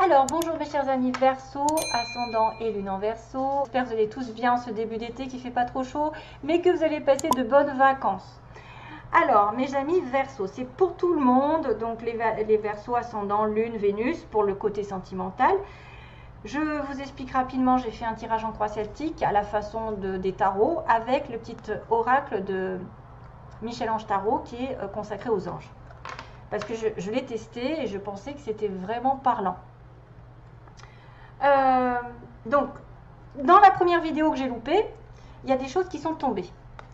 Alors, bonjour mes chers amis Verseau, ascendant et lune en Verseau. J'espère que vous allez tous bien ce début d'été qui fait pas trop chaud, mais que vous allez passer de bonnes vacances. Alors, mes amis Verseau, c'est pour tout le monde, donc les Verseaux ascendant, lune, Vénus, pour le côté sentimental. Je vous explique rapidement, j'ai fait un tirage en croix celtique à la façon des tarots, avec le petit oracle de Michel-Ange Tarot qui est consacré aux anges. Parce que je l'ai testé et je pensais que c'était vraiment parlant. Donc, dans la première vidéo que j'ai loupée, il y a des choses qui sont tombées.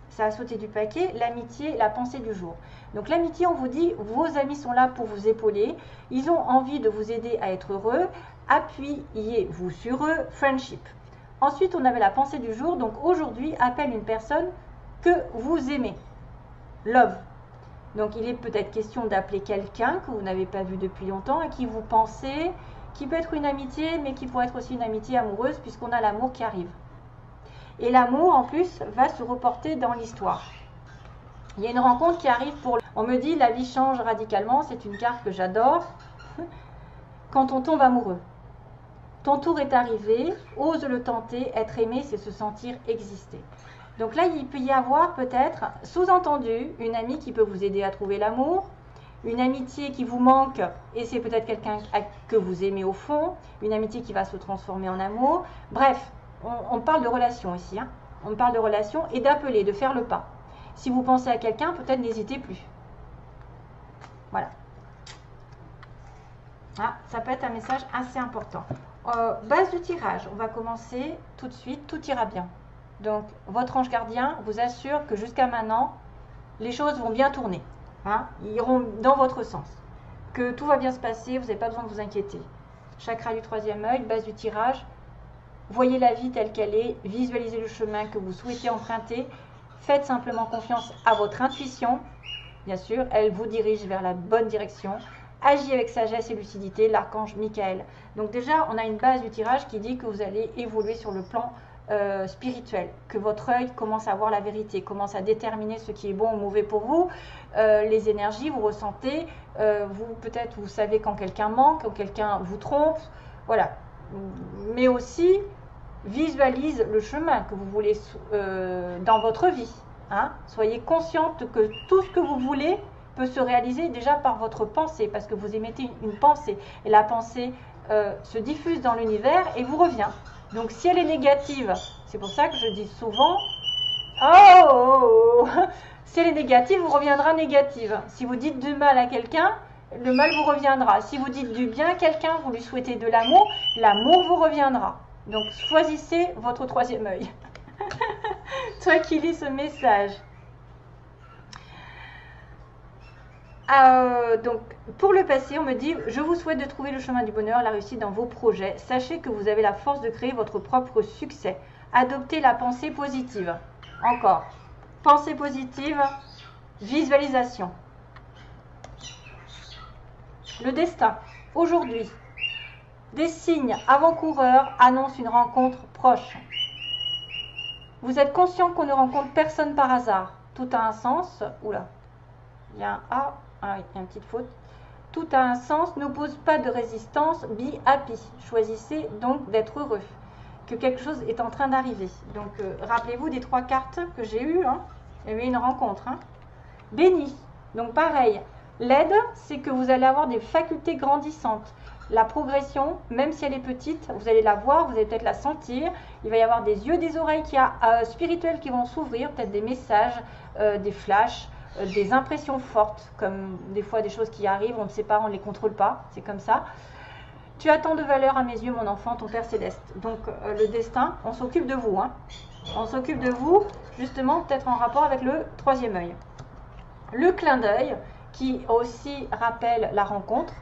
Ça a sauté du paquet, l'amitié, la pensée du jour. Donc l'amitié, on vous dit, vos amis sont là pour vous épauler, ils ont envie de vous aider à être heureux, appuyez-vous sur eux, friendship. Ensuite, on avait la pensée du jour, donc aujourd'hui, appelle une personne que vous aimez, love. Donc il est peut-être question d'appeler quelqu'un que vous n'avez pas vu depuis longtemps et qui vous pensez, qui peut être une amitié, mais qui pourrait être aussi une amitié amoureuse, puisqu'on a l'amour qui arrive. Et l'amour, en plus, va se reporter dans l'histoire. Il y a une rencontre qui arrive pour... On me dit, la vie change radicalement, c'est une carte que j'adore. Quand on tombe amoureux. Ton tour est arrivé, ose le tenter, être aimé, c'est se sentir exister. Donc là, il peut y avoir peut-être, sous-entendu, une amie qui peut vous aider à trouver l'amour, une amitié qui vous manque, et c'est peut-être quelqu'un que vous aimez au fond, une amitié qui va se transformer en amour. Bref, on parle de relation ici, hein. On parle de relation et d'appeler, de faire le pas. Si vous pensez à quelqu'un, peut-être n'hésitez plus. Voilà. Ah, ça peut être un message assez important. Base du tirage, on va commencer tout de suite, tout ira bien. Donc, votre ange gardien vous assure que jusqu'à maintenant, les choses vont bien tourner. Hein, ils iront dans votre sens. Que tout va bien se passer, vous n'avez pas besoin de vous inquiéter. Chakra du troisième œil, base du tirage. Voyez la vie telle qu'elle est, visualisez le chemin que vous souhaitez emprunter. Faites simplement confiance à votre intuition. Bien sûr, elle vous dirige vers la bonne direction. Agis avec sagesse et lucidité, l'archange Michael. Donc déjà, on a une base du tirage qui dit que vous allez évoluer sur le plan spirituel, que votre œil commence à voir la vérité, commence à déterminer ce qui est bon ou mauvais pour vous, les énergies, vous ressentez, peut-être vous savez quand quelqu'un manque, quand quelqu'un vous trompe, voilà. Mais aussi, visualise le chemin que vous voulez dans votre vie. Hein. Soyez consciente que tout ce que vous voulez peut se réaliser déjà par votre pensée, parce que vous émettez une pensée, et la pensée se diffuse dans l'univers et vous revient. Donc si elle est négative, c'est pour ça que je dis souvent, si elle est négative, vous reviendra négative. Si vous dites du mal à quelqu'un, le mal vous reviendra. Si vous dites du bien à quelqu'un, vous lui souhaitez de l'amour, l'amour vous reviendra. Donc choisissez votre troisième œil. Toi qui lis ce message. Donc, pour le passé, on me dit, je vous souhaite de trouver le chemin du bonheur, la réussite dans vos projets. Sachez que vous avez la force de créer votre propre succès. Adoptez la pensée positive. Encore. Pensée positive, visualisation. Le destin. Aujourd'hui, des signes avant-coureurs annoncent une rencontre proche. Vous êtes conscient qu'on ne rencontre personne par hasard. Tout a un sens. Oula, il y a un A. Ah oui, il y a une petite faute. Tout a un sens, n'oppose pas de résistance, be happy. Choisissez donc d'être heureux, que quelque chose est en train d'arriver. Donc, rappelez-vous des 3 cartes que j'ai eues. Hein. Il y avait une rencontre. Hein. Béni. Donc, pareil. L'aide, c'est que vous allez avoir des facultés grandissantes. La progression, même si elle est petite, vous allez la voir, vous allez peut-être la sentir. Il va y avoir des yeux, des oreilles spirituelles qui vont s'ouvrir, peut-être des messages, des flashs. Des impressions fortes, comme des fois des choses qui arrivent, on ne sait pas, on ne les contrôle pas, c'est comme ça. Tu as tant de valeur à mes yeux, mon enfant, ton Père Céleste. Donc le destin, on s'occupe de vous. Hein. On s'occupe de vous, justement, peut-être en rapport avec le troisième œil. Le clin d'œil, qui aussi rappelle la rencontre.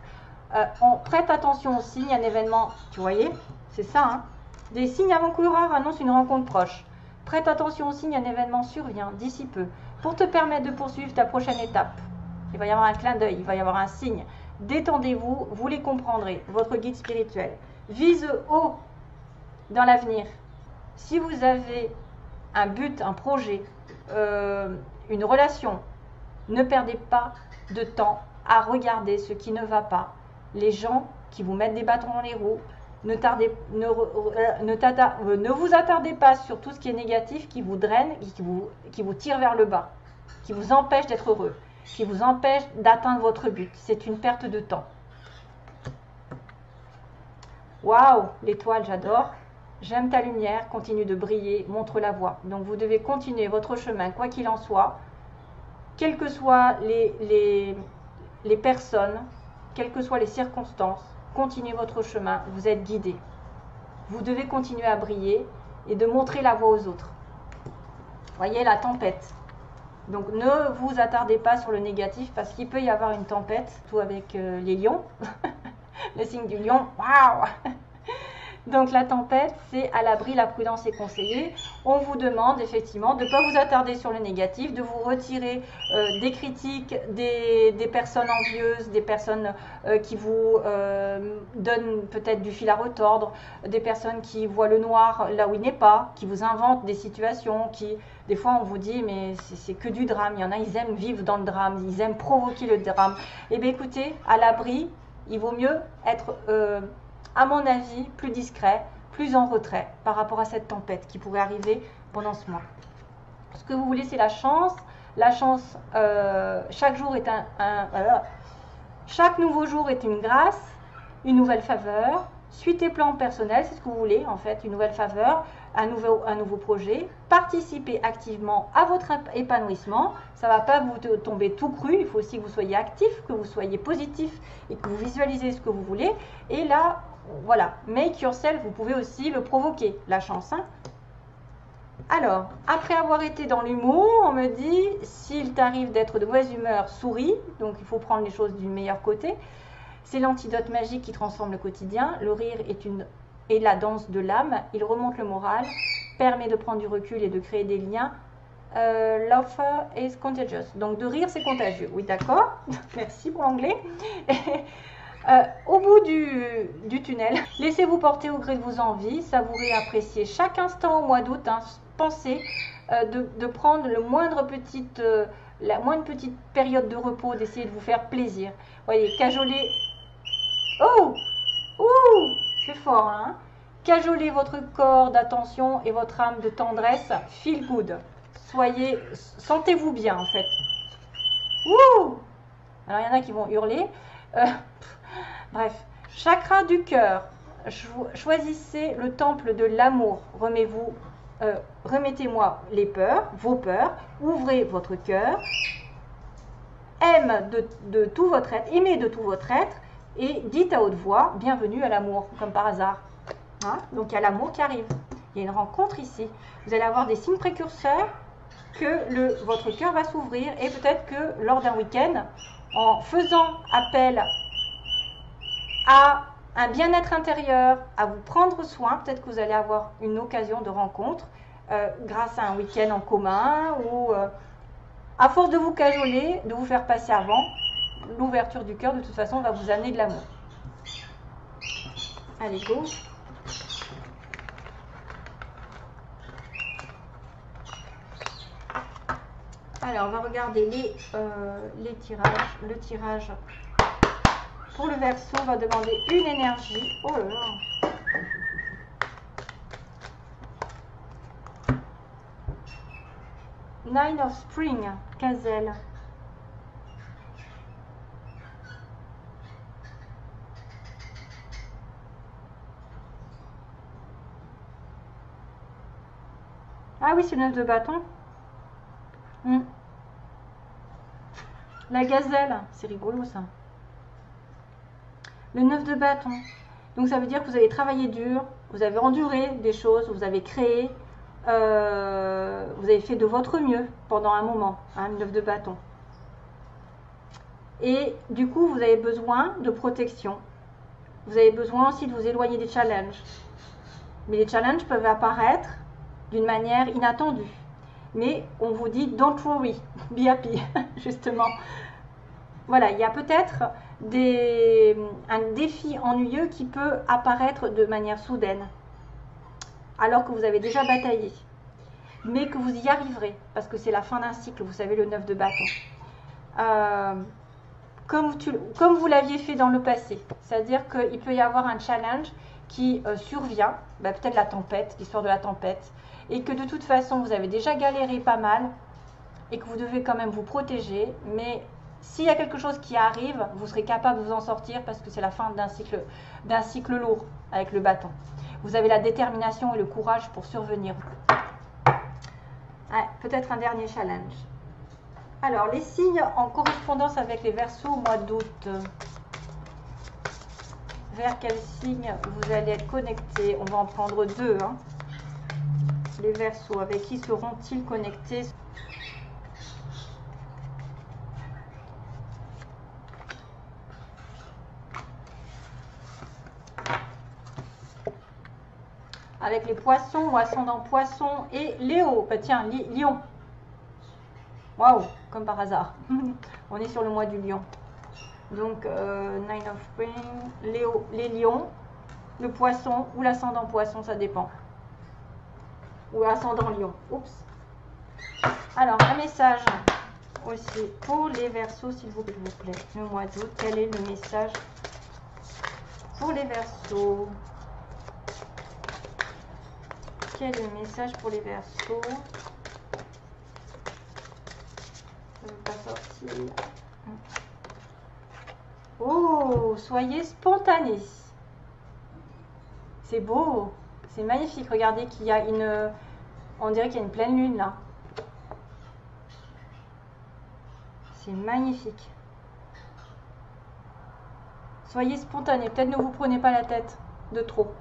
On prête attention aux signes, un événement, tu voyez, c'est ça. Hein. Des signes avant-coureurs annoncent une rencontre proche. Prête attention aux signes, un événement survient d'ici peu. Pour te permettre de poursuivre ta prochaine étape, il va y avoir un clin d'œil, il va y avoir un signe. Détendez-vous, vous les comprendrez, votre guide spirituel. Vise haut dans l'avenir. Si vous avez un but, un projet, une relation, ne perdez pas de temps à regarder ce qui ne va pas. les gens qui vous mettent des bâtons dans les roues. Ne vous attardez pas sur tout ce qui est négatif, qui vous draine, qui vous tire vers le bas, qui vous empêche d'être heureux, qui vous empêche d'atteindre votre but. C'est une perte de temps. Waouh, l'étoile, j'adore. J'aime ta lumière, continue de briller, montre la voie. Donc vous devez continuer votre chemin, quoi qu'il en soit, quelles que soient les personnes, quelles que soient les circonstances, continuez votre chemin, vous êtes guidé. Vous devez continuer à briller et de montrer la voie aux autres. Voyez la tempête. Donc ne vous attardez pas sur le négatif parce qu'il peut y avoir une tempête, tout avec les lions. Le signe du lion, waouh! Donc la tempête, c'est à l'abri, la prudence est conseillée. On vous demande effectivement de ne pas vous attarder sur le négatif, de vous retirer des critiques, des personnes envieuses, des personnes qui vous donnent peut-être du fil à retordre, des personnes qui voient le noir là où il n'est pas, qui vous inventent des situations, qui des fois on vous dit mais c'est que du drame. Il y en a, ils aiment vivre dans le drame, ils aiment provoquer le drame. Eh bien écoutez, à l'abri, il vaut mieux être... à mon avis, plus discret, plus en retrait par rapport à cette tempête qui pourrait arriver pendant ce mois. Ce que vous voulez, c'est la chance. La chance, chaque jour est chaque nouveau jour est une grâce, une nouvelle faveur. Suivez tes plans personnels, c'est ce que vous voulez en fait, une nouvelle faveur, un nouveau projet. Participez activement à votre épanouissement. Ça ne va pas vous tomber tout cru, il faut aussi que vous soyez actif, que vous soyez positif et que vous visualisez ce que vous voulez. Et là, voilà, make yourself, vous pouvez aussi le provoquer, la chance. Hein. Alors, après avoir été dans l'humour, on me dit, s'il t'arrive d'être de mauvaise humeur, souris. Donc, il faut prendre les choses du meilleur côté. C'est l'antidote magique qui transforme le quotidien. Le rire est la danse de l'âme. Il remonte le moral, permet de prendre du recul et de créer des liens. Laughter is contagious. Donc, de rire, c'est contagieux. Oui, d'accord. Merci pour l'anglais. Au bout du tunnel, laissez-vous porter au gré de vos envies, savourez, appréciez chaque instant au mois d'août. Hein, pensez de prendre la moindre petite période de repos, d'essayer de vous faire plaisir. Voyez, cajoler. Oh, ouh, c'est fort, hein. Cajolez votre corps d'attention et votre âme de tendresse. Feel good. Sentez-vous bien en fait. Ouh. Alors il y en a qui vont hurler. Bref, chakra du cœur. Choisissez le temple de l'amour. Remettez-moi les peurs, vos peurs. Ouvrez votre cœur. Aimez de tout votre être et dites à haute voix, bienvenue à l'amour, comme par hasard. Hein? Donc il y a l'amour qui arrive. Il y a une rencontre ici. Vous allez avoir des signes précurseurs que votre cœur va s'ouvrir et peut-être que lors d'un week-end, en faisant appel à un bien-être intérieur, à vous prendre soin, peut-être que vous allez avoir une occasion de rencontre grâce à un week-end en commun ou à force de vous cajoler, de vous faire passer avant, l'ouverture du cœur de toute façon va vous amener de l'amour. Allez, go. Alors, on va regarder les tirages. Le tirage pour le Verseau va demander une énergie. Oh là là. Nine of Spring, Gazelle. Ah oui, c'est le 9 de bâton. La gazelle, c'est rigolo ça. Le 9 de bâton. Donc ça veut dire que vous avez travaillé dur, vous avez enduré des choses, vous avez créé, vous avez fait de votre mieux pendant un moment, hein, le 9 de bâton. Et du coup, vous avez besoin de protection. Vous avez besoin aussi de vous éloigner des challenges. Mais les challenges peuvent apparaître d'une manière inattendue. Mais on vous dit don't worry, be happy, justement. Voilà, il y a peut-être un défi ennuyeux qui peut apparaître de manière soudaine, alors que vous avez déjà bataillé. Mais que vous y arriverez, parce que c'est la fin d'un cycle, vous savez, le 9 de bâton. comme vous l'aviez fait dans le passé. C'est-à-dire qu'il peut y avoir un challenge qui survient, peut-être la tempête, l'histoire de la tempête, et que de toute façon vous avez déjà galéré pas mal et que vous devez quand même vous protéger, mais s'il y a quelque chose qui arrive, vous serez capable de vous en sortir parce que c'est la fin d'un cycle lourd avec le bâton. Vous avez la détermination et le courage pour survenir. Ouais, peut-être un dernier challenge. Alors, les signes en correspondance avec les Verseaux au mois d'août. Vers quel signe vous allez être connecté? On va en prendre deux. Hein. Les Verseaux, avec qui seront-ils connectés? Avec les Poissons ou ascendant Poissons et Léo. Bah tiens, Lion. Waouh, comme par hasard. On est sur le mois du Lion. Donc, Nine of Spring, Léo, les Lions, le Poisson ou l'ascendant Poisson, ça dépend. Ou ascendant Lion. Oups. Alors, un message aussi pour les Verseaux, s'il vous plaît. Le mois d'août, quel est le message pour les Verseaux? Quel est le message pour les Verseaux? Ça ne veut pas sortir. Oh, soyez spontanés. C'est beau, c'est magnifique. Regardez qu'il y a une... On dirait qu'il y a une pleine lune là. C'est magnifique. Soyez spontanés. Peut-être ne vous prenez pas la tête de trop.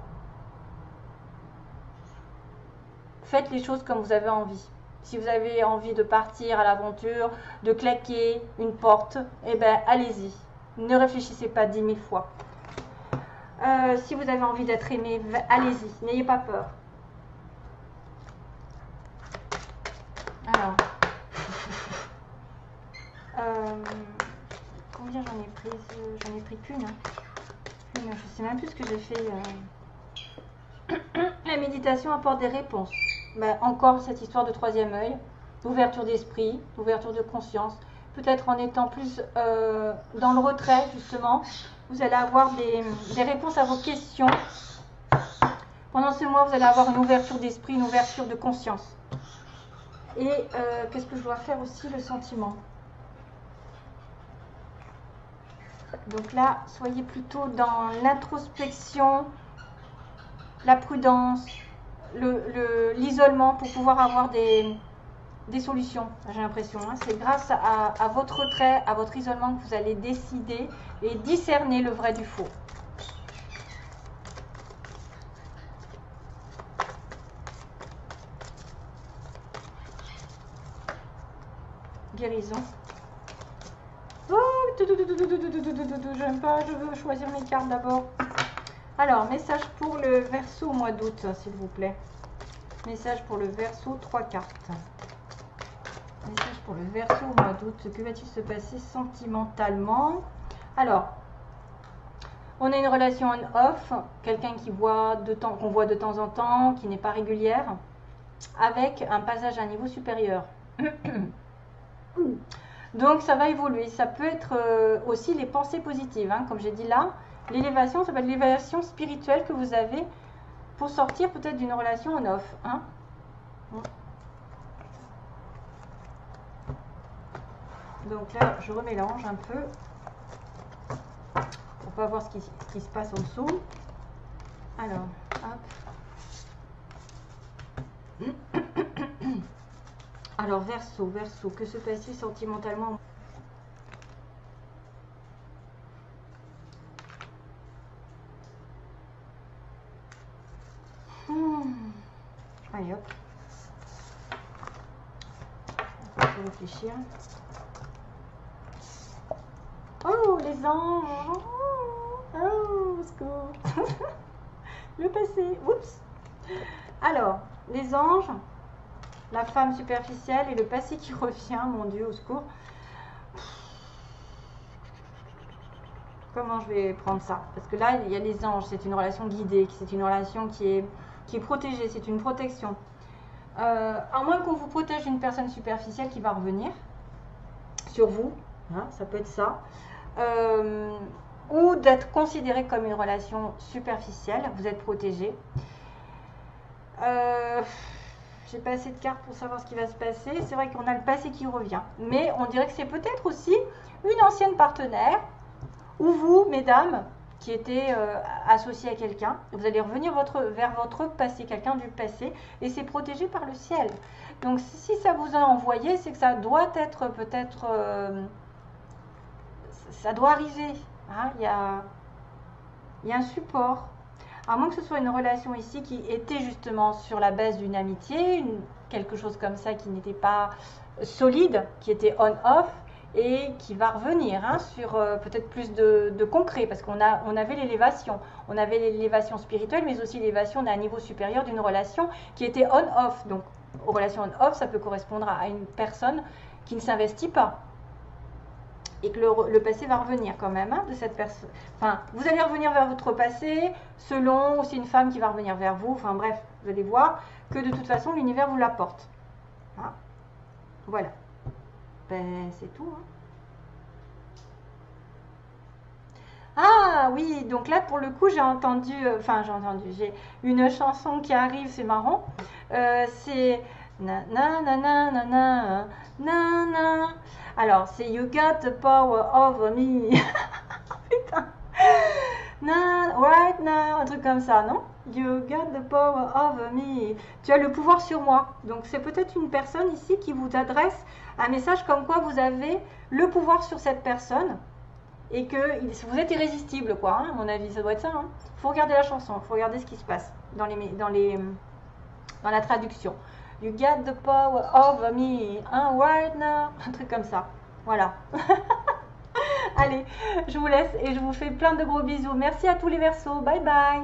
Faites les choses comme vous avez envie. Si vous avez envie de partir à l'aventure, de claquer une porte, eh bien allez-y. Ne réfléchissez pas 10 000 fois. Si vous avez envie d'être aimé, allez-y. N'ayez pas peur. Alors, combien j'en ai pris? J'en ai pris qu'une. Hein. Je ne sais même plus ce que j'ai fait. La méditation apporte des réponses. Encore cette histoire de troisième œil, d'ouverture d'esprit, d'ouverture de conscience. Peut-être en étant plus dans le retrait, justement, vous allez avoir des réponses à vos questions. Pendant ce mois, vous allez avoir une ouverture d'esprit, une ouverture de conscience. Et qu'est-ce que je dois faire aussi? Le sentiment. Donc là, soyez plutôt dans l'introspection, la prudence, l'isolement pour pouvoir avoir des solutions, j'ai l'impression. Hein. C'est grâce à votre retrait, à votre isolement que vous allez décider et discerner le vrai du faux. Guérison. Oh, j'aime pas, je veux choisir mes cartes d'abord. Alors, message pour le Verseau au mois d'août, s'il vous plaît. Message pour le Verseau, 3 cartes. Message pour le Verseau au mois d'août. Que va-t-il se passer sentimentalement? Alors, on a une relation on-off, quelqu'un qu'on voit de temps en temps, qui n'est pas régulière, avec un passage à un niveau supérieur. Donc, ça va évoluer. Ça peut être aussi les pensées positives, hein, comme j'ai dit là. L'élévation, ça va être l'élévation spirituelle que vous avez pour sortir peut-être d'une relation on-off. Hein. Donc là, je remélange un peu pour pas voir ce qui se passe en dessous. Alors, hop. Alors, Verseau, que se passe-t-il sentimentalement? Allez hop. On va réfléchir. Oh, les anges. Oh, au secours. Le passé. Oups. Alors, les anges, la femme superficielle et le passé qui revient. Mon Dieu, au secours. Comment je vais prendre ça? Parce que là, il y a les anges. C'est une relation guidée. C'est une relation qui est protégée. C'est une protection. À moins qu'on vous protège d'une personne superficielle qui va revenir sur vous. Hein, ça peut être ça. ou d'être considéré comme une relation superficielle. Vous êtes protégé. J'ai pas assez de cartes pour savoir ce qui va se passer. C'est vrai qu'on a le passé qui revient. Mais on dirait que c'est peut-être aussi une ancienne partenaire, ou vous, mesdames, qui étaient associées à quelqu'un. Vous allez revenir vers votre passé, quelqu'un du passé, et c'est protégé par le ciel. Donc si ça vous a envoyé, c'est que ça doit être peut-être... ça doit arriver. Hein, il y a un support. À moins que ce soit une relation ici qui était justement sur la base d'une amitié, quelque chose comme ça qui n'était pas solide, qui était on-off et qui va revenir hein, sur peut-être plus de concret parce qu'on avait l'élévation. On avait l'élévation spirituelle mais aussi l'élévation d'un niveau supérieur d'une relation qui était on-off. Donc, aux relations on-off, ça peut correspondre à une personne qui ne s'investit pas. Et que le passé va revenir quand même hein, de cette personne. Enfin, vous allez revenir vers votre passé, selon aussi une femme qui va revenir vers vous. Enfin bref, vous allez voir que de toute façon, l'univers vous l'apporte. Hein, voilà. Ben, c'est tout. Hein. Ah oui, donc là, pour le coup, j'ai une chanson qui arrive, c'est marrant. C'est... Na na na na na na na na. Alors, c'est You got the power over me. Putain. Right now, un truc comme ça, non? You got the power over me. Tu as le pouvoir sur moi. Donc, c'est peut-être une personne ici qui vous adresse un message comme quoi vous avez le pouvoir sur cette personne et que vous êtes irrésistible, quoi. Hein, à mon avis, ça doit être ça. Hein. Faut regarder la chanson, faut regarder ce qui se passe dans la traduction. You got the power over me, hein, right now. Un truc comme ça. Voilà. Allez, je vous laisse et je vous fais plein de gros bisous. Merci à tous les Verseaux. Bye bye.